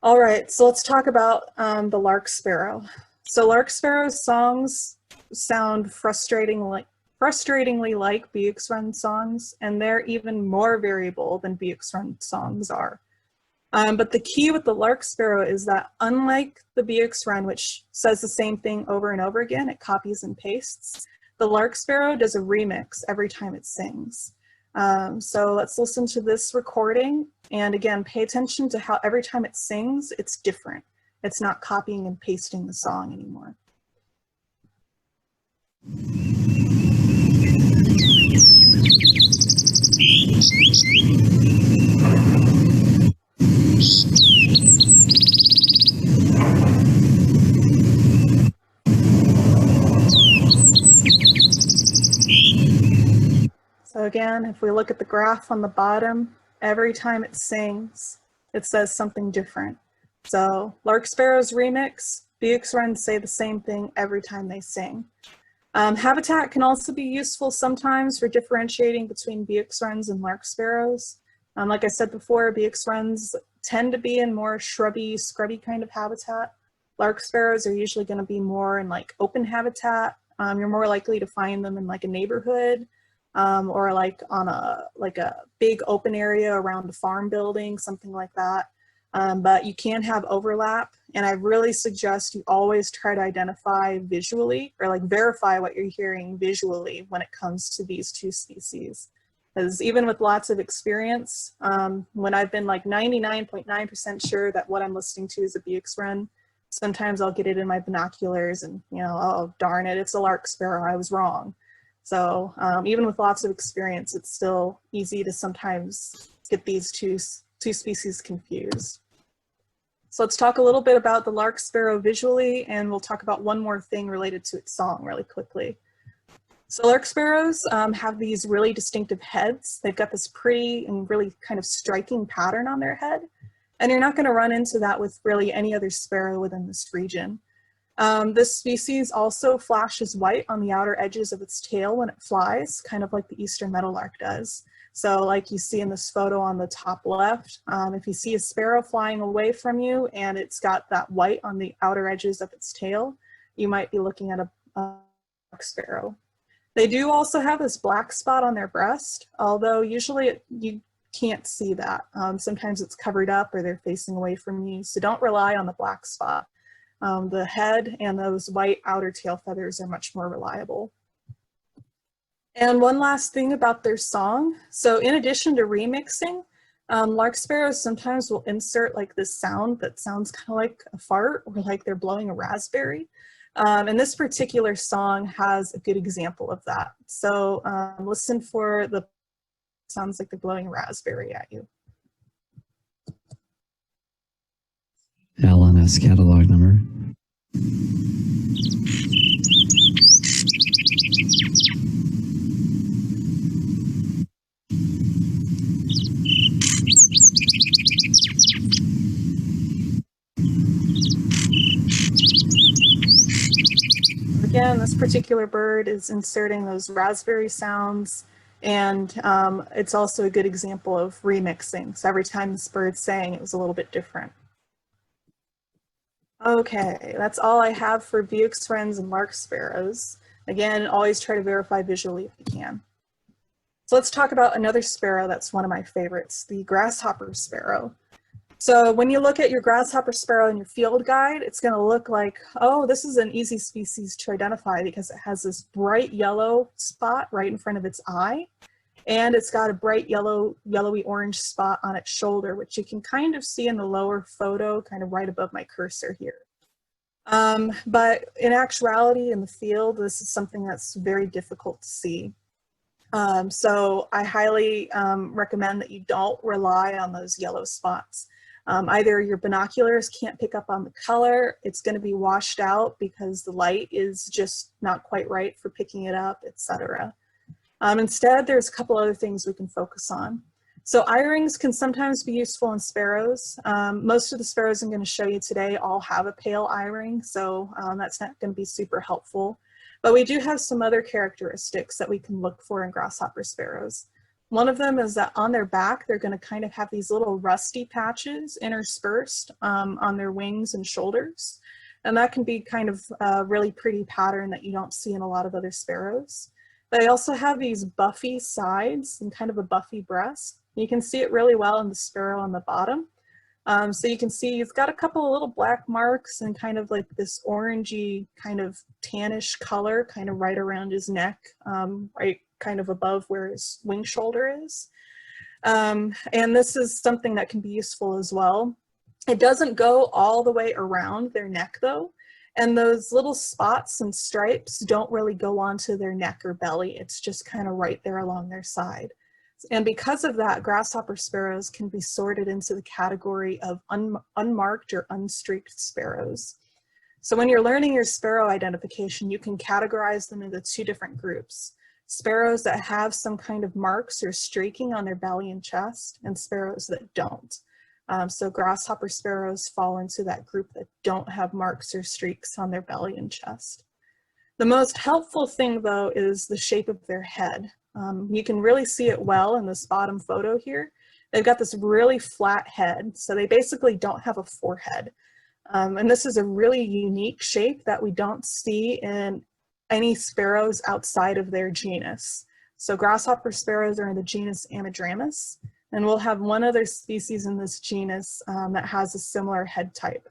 All right, so let's talk about the lark sparrow. So lark sparrow's songs sound frustratingly like Beuk's Wren songs, and they're even more variable than Beuk's Wren songs are. But the key with the lark sparrow is that unlike the Beuk's Wren, which says the same thing over and over again, it copies and pastes, the lark sparrow does a remix every time it sings. So let's listen to this recording, and again, pay attention to how every time it sings, it's different. It's not copying and pasting the song anymore. So again, if we look at the graph on the bottom, every time it sings, it says something different. So lark sparrows remix, Beuk's wrens say the same thing every time they sing. Habitat can also be useful sometimes for differentiating between Beuk's wrens and lark sparrows. Like I said before, Beuk's wrens tend to be in more shrubby, scrubby kind of habitat. Lark sparrows are usually going to be more in like open habitat. You're more likely to find them in like a neighborhood or like on a big open area around a farm building, something like that. But you can have overlap, and I really suggest you always try to identify visually or like verify what you're hearing visually when it comes to these two species. Because even with lots of experience, when I've been like 99.9% sure that what I'm listening to is a Beuk's wren, sometimes I'll get it in my binoculars and, you know, oh, darn it, it's a lark sparrow, I was wrong. So even with lots of experience, it's still easy to sometimes get these two species confused. So let's talk a little bit about the lark sparrow visually, and we'll talk about one more thing related to its song really quickly. So lark sparrows have these really distinctive heads. They've got this pretty and really kind of striking pattern on their head. And you're not going to run into that with really any other sparrow within this region. This species also flashes white on the outer edges of its tail when it flies, kind of like the eastern meadowlark does. So like you see in this photo on the top left, if you see a sparrow flying away from you and it's got that white on the outer edges of its tail, you might be looking at a lark sparrow. They do also have this black spot on their breast, although usually you can't see that. Sometimes it's covered up or they're facing away from you, so don't rely on the black spot. The head and those white outer tail feathers are much more reliable. And one last thing about their song. So in addition to remixing, lark sparrows sometimes will insert like this sound that sounds kind of like a fart or like they're blowing a raspberry. And this particular song has a good example of that. So listen for the sounds like they're blowing a raspberry at you. LNS catalog number. Again, this particular bird is inserting those raspberry sounds, and it's also a good example of remixing. So every time this bird sang, it was a little bit different. Okay, that's all I have for Beuk's wrens and lark sparrows. Again, always try to verify visually if you can. So let's talk about another sparrow that's one of my favorites, the grasshopper sparrow. So when you look at your grasshopper sparrow in your field guide, it's going to look like, oh, this is an easy species to identify because it has this bright yellow spot right in front of its eye. And it's got a bright yellowy orange spot on its shoulder, which you can kind of see in the lower photo, kind of right above my cursor here. But in actuality, in the field, this is something that's very difficult to see. So I highly recommend that you don't rely on those yellow spots. Either your binoculars can't pick up on the color, it's going to be washed out because the light is just not quite right for picking it up, etc. Instead, there's a couple other things we can focus on. So eye rings can sometimes be useful in sparrows. Most of the sparrows I'm going to show you today all have a pale eye ring, so that's not going to be super helpful. But we do have some other characteristics that we can look for in grasshopper sparrows. One of them is that on their back, they're going to kind of have these little rusty patches interspersed on their wings and shoulders. And that can be kind of a really pretty pattern that you don't see in a lot of other sparrows. They also have these buffy sides and kind of a buffy breast. You can see it really well in the sparrow on the bottom. So you can see he's got a couple of little black marks and kind of like this orangey kind of tannish color kind of right around his neck, right kind of above where his wing shoulder is. And this is something that can be useful as well. It doesn't go all the way around their neck though. And those little spots and stripes don't really go onto their neck or belly. It's just kind of right there along their side. And because of that, grasshopper sparrows can be sorted into the category of unmarked or unstreaked sparrows. So when you're learning your sparrow identification, you can categorize them into two different groups. Sparrows that have some kind of marks or streaking on their belly and chest, and sparrows that don't. So grasshopper sparrows fall into that group that don't have marks or streaks on their belly and chest. The most helpful thing though is the shape of their head. You can really see it well in this bottom photo here. They've got this really flat head, so they basically don't have a forehead. And this is a really unique shape that we don't see in any sparrows outside of their genus. So grasshopper sparrows are in the genus Ammodramus, and we'll have one other species in this genus that has a similar head type.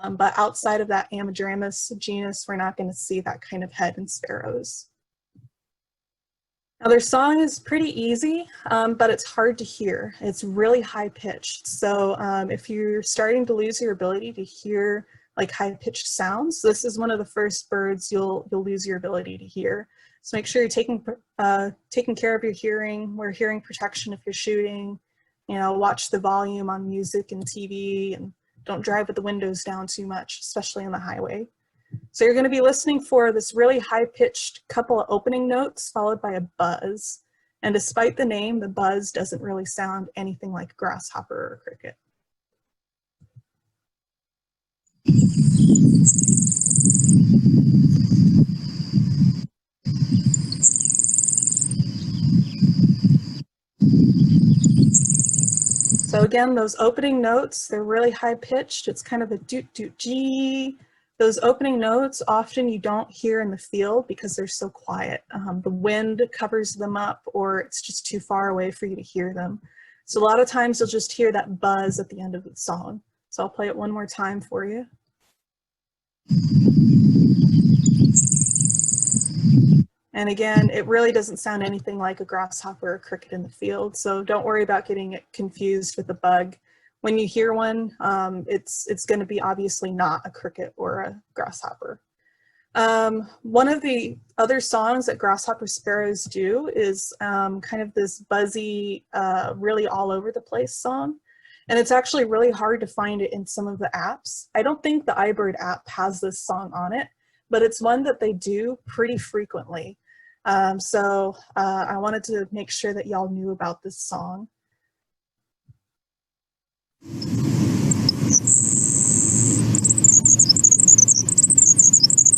But outside of that Ammodramus genus, we're not going to see that kind of head in sparrows. Now their song is pretty easy, but it's hard to hear. It's really high pitched. So if you're starting to lose your ability to hear like high pitched sounds, this is one of the first birds you'll lose your ability to hear. So make sure you're taking care of your hearing, wear hearing protection if you're shooting, you know, watch the volume on music and TV, and don't drive with the windows down too much, especially on the highway. So you're going to be listening for this really high-pitched couple of opening notes followed by a buzz. And despite the name, the buzz doesn't really sound anything like a grasshopper or a cricket. So again, those opening notes, they're really high-pitched. It's kind of a doot-doot-gee. Those opening notes, often you don't hear in the field because they're so quiet. The wind covers them up, or it's just too far away for you to hear them. So a lot of times you'll just hear that buzz at the end of the song. So I'll play it one more time for you. And again, it really doesn't sound anything like a grasshopper or cricket in the field, so don't worry about getting it confused with a bug. When you hear one, it's going to be obviously not a cricket or a grasshopper. One of the other songs that grasshopper sparrows do is kind of this buzzy, really all over the place song. And it's actually really hard to find it in some of the apps. I don't think the iBird app has this song on it, but it's one that they do pretty frequently. So I wanted to make sure that y'all knew about this song.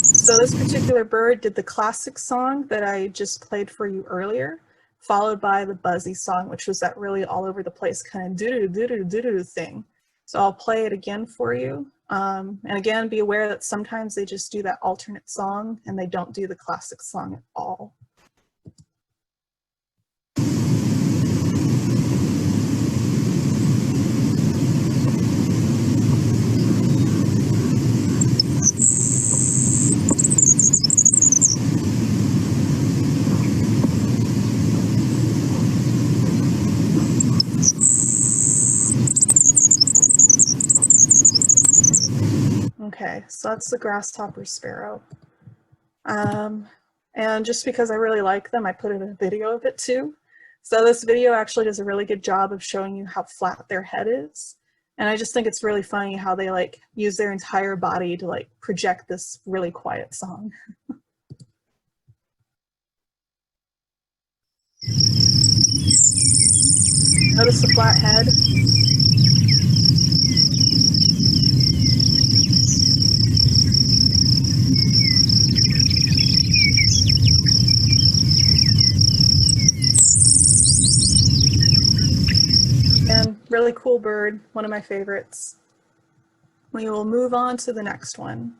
So this particular bird did the classic song that I just played for you earlier, followed by the buzzy song, which was that really all over the place kind of doo-doo-doo-doo-doo-doo thing. So I'll play it again for you. And again, be aware that sometimes they just do that alternate song and they don't do the classic song at all. Okay, so that's the grasshopper sparrow. And just because I really like them, I put in a video of it too. So this video actually does a really good job of showing you how flat their head is. And I just think it's really funny how they like use their entire body to like project this really quiet song. Notice the flat head. Really cool bird, one of my favorites. We will move on to the next one.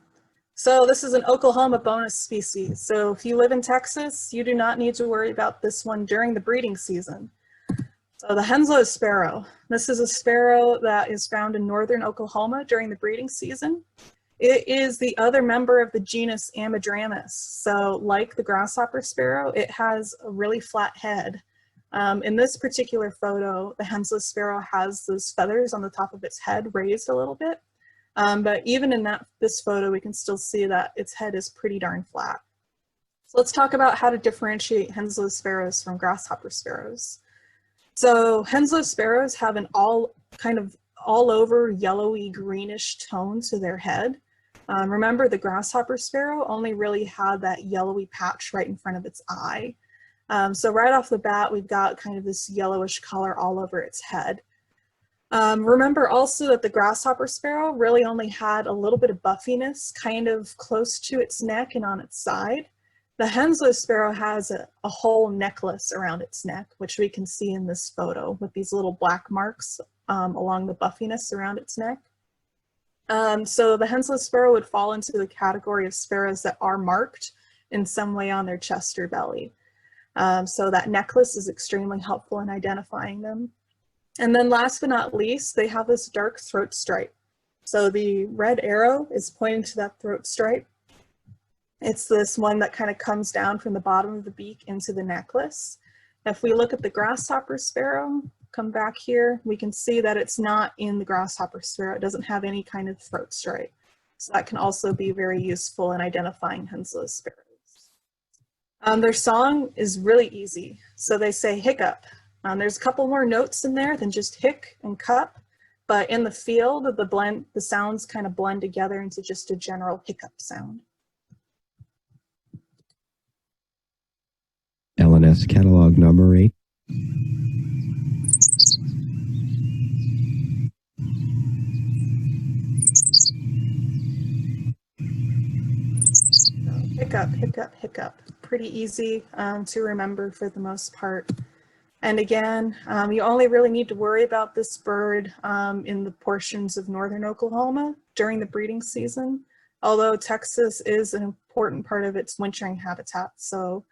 So this is an Oklahoma bonus species. So if you live in Texas, you do not need to worry about this one during the breeding season. So the Henslow sparrow. This is a sparrow that is found in northern Oklahoma during the breeding season. It is the other member of the genus Ammodramus. So like the grasshopper sparrow, it has a really flat head. In this particular photo, the Henslow sparrow has those feathers on the top of its head raised a little bit. But even in this photo, we can still see that its head is pretty darn flat. So let's talk about how to differentiate Henslow sparrows from grasshopper sparrows. So Henslow sparrows have an all over yellowy greenish tone to their head. Remember, the grasshopper sparrow only really had that yellowy patch right in front of its eye. So right off the bat, we've got kind of this yellowish color all over its head. Remember also that the grasshopper sparrow really only had a little bit of buffiness kind of close to its neck and on its side. The Henslow sparrow has a whole necklace around its neck, which we can see in this photo with these little black marks along the buffiness around its neck. So the Henslow sparrow would fall into the category of sparrows that are marked in some way on their chest or belly. So that necklace is extremely helpful in identifying them. And then last but not least, they have this dark throat stripe. So the red arrow is pointing to that throat stripe. It's this one that kind of comes down from the bottom of the beak into the necklace. If we look at the grasshopper sparrow, come back here, we can see that it's not in the grasshopper sparrow. It doesn't have any kind of throat stripe. So that can also be very useful in identifying Henslow sparrows. Their song is really easy. So they say hiccup. There's a couple more notes in there than just hic and cup, but in the field, the sounds kind of blend together into just a general hiccup sound. LNS catalog number 8. Hiccup, hiccup, hiccup. Pretty easy to remember for the most part. And again, you only really need to worry about this bird in the portions of northern Oklahoma during the breeding season, although Texas is an important part of its wintering habitat. So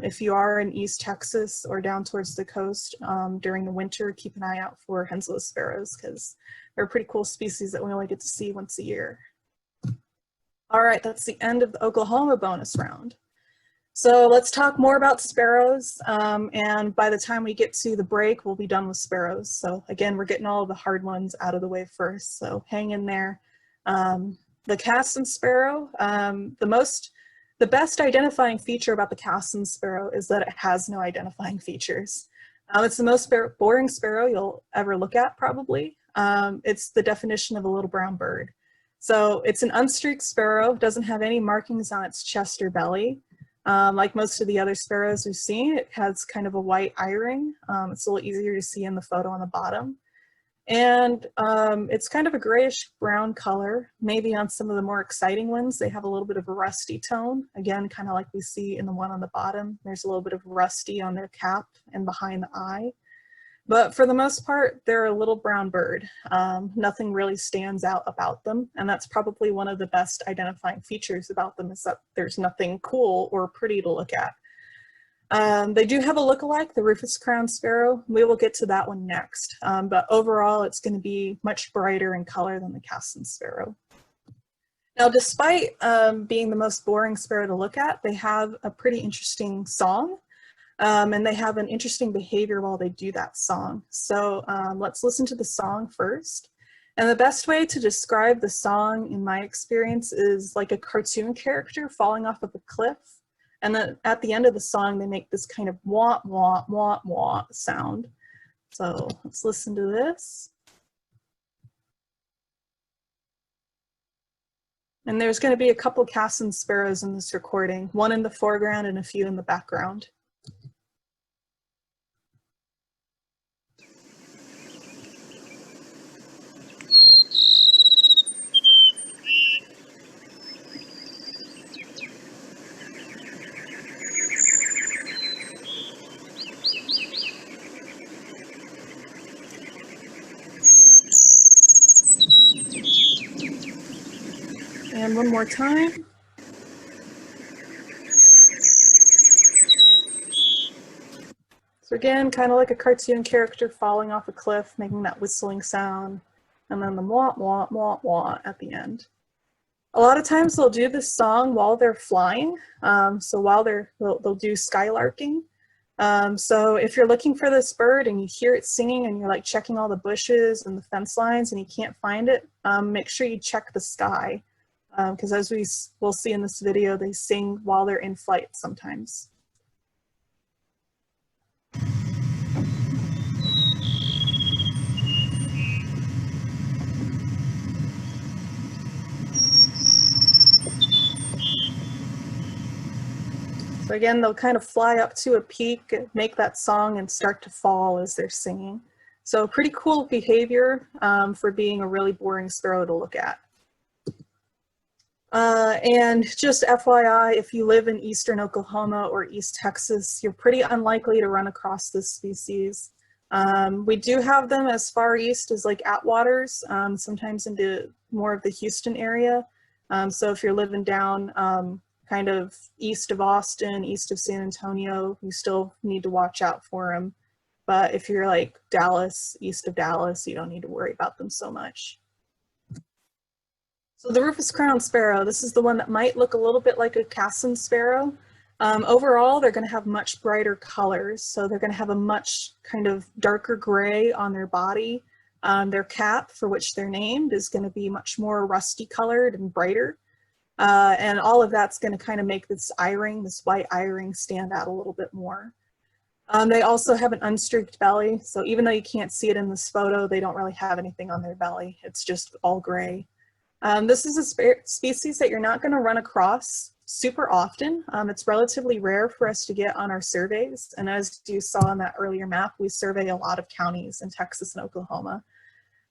if you are in East Texas or down towards the coast during the winter, keep an eye out for Henslow sparrows because they're a pretty cool species that we only get to see once a year. All right, that's the end of the Oklahoma bonus round. So let's talk more about sparrows, and by the time we get to the break, we'll be done with sparrows. So again, we're getting all of the hard ones out of the way first, so hang in there. The Cassin sparrow, the best identifying feature about the Cassin sparrow is that it has no identifying features. It's the most boring sparrow you'll ever look at, probably. It's the definition of a little brown bird. So it's an unstreaked sparrow, doesn't have any markings on its chest or belly. Like most of the other sparrows we've seen, it has kind of a white eye ring. It's a little easier to see in the photo on the bottom. And it's kind of a grayish brown color. Maybe on some of the more exciting ones, they have a little bit of a rusty tone. Again, kind of like we see in the one on the bottom. There's a little bit of rusty on their cap and behind the eye. But for the most part, they're a little brown bird. Nothing really stands out about them. And that's probably one of the best identifying features about them, is that there's nothing cool or pretty to look at. They do have a lookalike, the Rufous Crowned Sparrow. We will get to that one next. But overall, it's going to be much brighter in color than the Cassin Sparrow. Now, despite being the most boring sparrow to look at, they have a pretty interesting song. And they have an interesting behavior while they do that song. So let's listen to the song first. And the best way to describe the song, in my experience, is like a cartoon character falling off of a cliff. And then at the end of the song, they make this kind of wah, wah, wah, wah sound. So let's listen to this. And there's going to be a couple Cassin sparrows in this recording, one in the foreground and a few in the background. And one more time. So again, kind of like a cartoon character falling off a cliff, making that whistling sound, and then the wah, wah, wah, wah at the end. A lot of times they'll do this song while they're flying. So while they'll do skylarking. So if you're looking for this bird and you hear it singing and you're like checking all the bushes and the fence lines and you can't find it, make sure you check the sky. Because as we'll see in this video, they sing while they're in flight sometimes. So again, they'll kind of fly up to a peak, make that song, and start to fall as they're singing. So pretty cool behavior for being a really boring sparrow to look at. And just FYI, if you live in eastern Oklahoma or East Texas, you're pretty unlikely to run across this species. We do have them as far east as like Atwaters, sometimes into more of the Houston area. So if you're living down kind of east of Austin, east of San Antonio, you still need to watch out for them. But if you're like Dallas, east of Dallas, you don't need to worry about them so much. So the rufous crowned sparrow, this is the one that might look a little bit like a Cassin sparrow. Overall, they're going to have much brighter colors. So they're going to have a much kind of darker gray on their body. Their cap, for which they're named, is going to be much more rusty colored and brighter. And all of that's going to kind of make this eye-ring, this white eye-ring, stand out a little bit more. They also have an unstreaked belly. So even though you can't see it in this photo, they don't really have anything on their belly. It's just all gray. This is a species that you're not going to run across super often. It's relatively rare for us to get on our surveys. And as you saw on that earlier map, we survey a lot of counties in Texas and Oklahoma.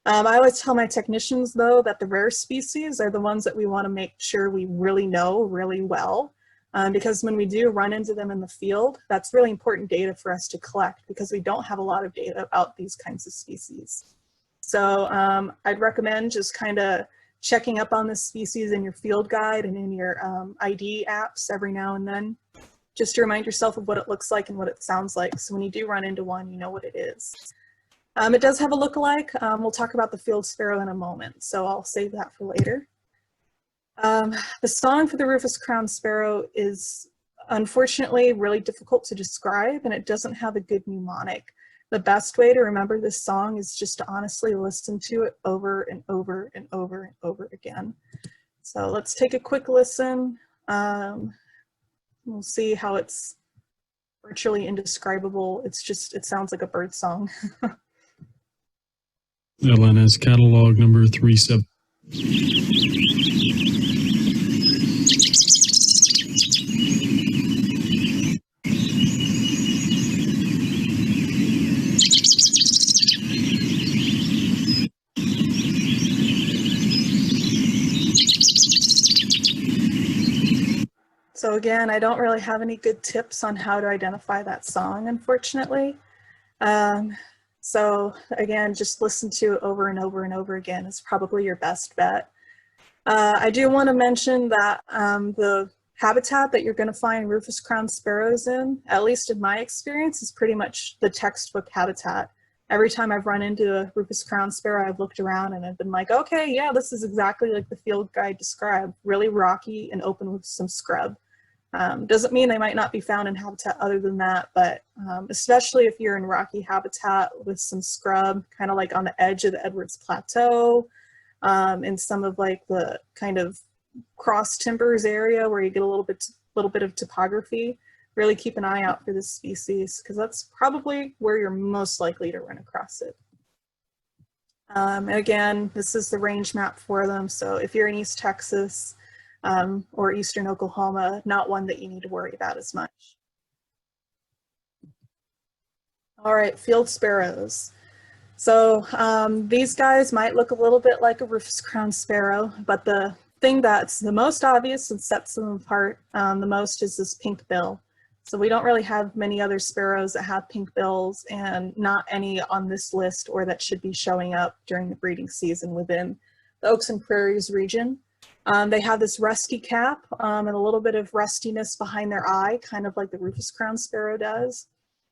I always tell my technicians, though, that the rare species are the ones that we want to make sure we really know really well. Because when we do run into them in the field, that's really important data for us to collect because we don't have a lot of data about these kinds of species. So I'd recommend just kind of checking up on this species in your field guide and in your ID apps every now and then, just to remind yourself of what it looks like and what it sounds like. So when you do run into one, you know what it is. It does have a lookalike. We'll talk about the field sparrow in a moment, so I'll save that for later. The song for the rufous crowned sparrow is unfortunately really difficult to describe, and it doesn't have a good mnemonic. The best way to remember this song is just to honestly listen to it over and over and over and over again. So let's take a quick listen. We'll see how it's virtually indescribable. It sounds like a bird song. LNS catalog number 37. So again, I don't really have any good tips on how to identify that song, unfortunately. So again, just listen to it over and over and over again is probably your best bet. I do want to mention that the habitat that you're going to find rufous crowned sparrows in, at least in my experience, is pretty much the textbook habitat. Every time I've run into a rufous crowned sparrow, I've looked around and I've been like, okay, yeah, this is exactly like the field guide described, really rocky and open with some scrub. Doesn't mean they might not be found in habitat other than that, but especially if you're in rocky habitat with some scrub, kind of like on the edge of the Edwards Plateau, in some of like the kind of cross timbers area where you get a little bit of topography, really keep an eye out for this species because that's probably where you're most likely to run across it. And again, this is the range map for them. So if you're in East Texas, or eastern Oklahoma, not one that you need to worry about as much. All right, field sparrows. So these guys might look a little bit like a rufous crowned sparrow, but the thing that's the most obvious and sets them apart the most is this pink bill. So we don't really have many other sparrows that have pink bills, and not any on this list or that should be showing up during the breeding season within the Oaks and Prairies region. They have this rusty cap and a little bit of rustiness behind their eye, kind of like the rufous crowned sparrow does.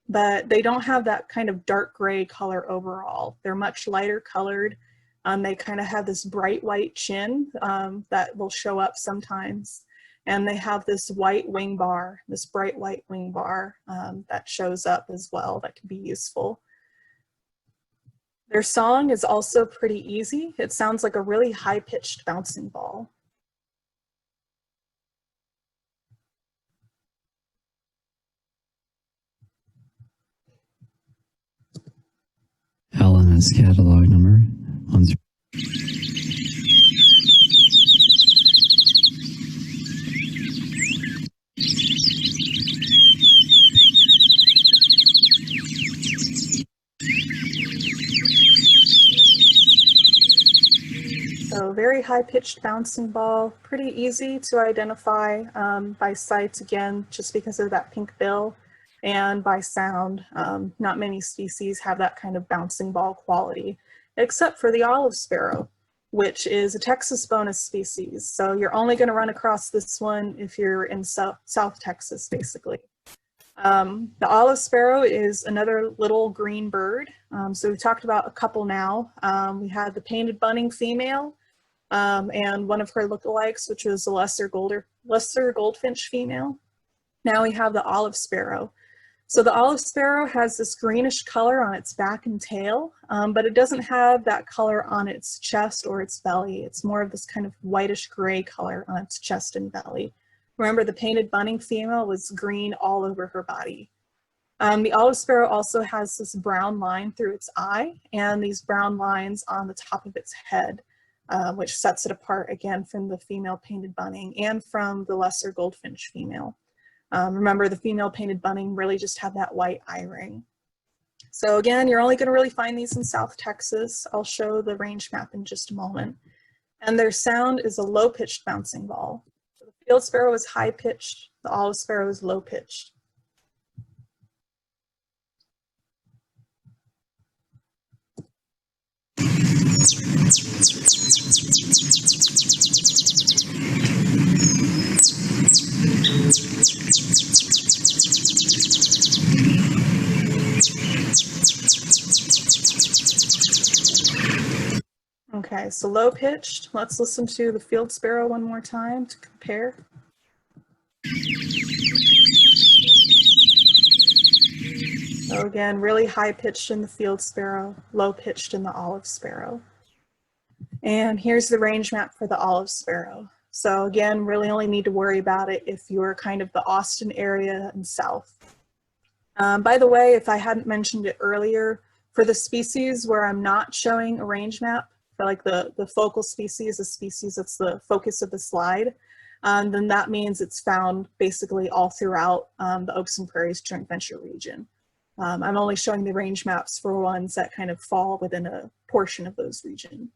But they don't have that kind of dark gray color overall. They're much lighter colored. They kind of have this bright white chin that will show up sometimes. And they have this white wing bar, this bright white wing bar that shows up as well that can be useful. Their song is also pretty easy. It sounds like a really high-pitched bouncing ball. LNS catalog number on So very high-pitched bouncing ball, pretty easy to identify by sight, again, just because of that pink bill, and by sound. Not many species have that kind of bouncing ball quality, except for the olive sparrow, which is a Texas bonus species. So you're only going to run across this one if you're in South Texas, basically. The olive sparrow is another little green bird. So we talked about a couple now. We had the painted bunting female and one of her lookalikes, which was the lesser goldfinch female. Now we have the olive sparrow. So the olive sparrow has this greenish color on its back and tail, but it doesn't have that color on its chest or its belly. It's more of this kind of whitish gray color on its chest and belly. Remember, the painted bunting female was green all over her body. The olive sparrow also has this brown line through its eye and these brown lines on the top of its head, which sets it apart again from the female painted bunting and from the lesser goldfinch female. Remember, the female painted bunting really just had that white eye ring. So again, you're only going to really find these in South Texas. I'll show the range map in just a moment. And their sound is a low-pitched bouncing ball. So the field sparrow is high-pitched, the olive sparrow is low-pitched. Okay, so low pitched. Let's listen to the field sparrow one more time to compare. So again, really high pitched in the field sparrow, low pitched in the olive sparrow. And here's the range map for the olive sparrow. So again, really only need to worry about it if you're kind of the Austin area and south. By the way, if I hadn't mentioned it earlier, for the species where I'm not showing a range map, for like the focal species, the species that's the focus of the slide, then that means it's found basically all throughout the Oaks and Prairies joint venture region. I'm only showing the range maps for ones that kind of fall within a portion of those regions.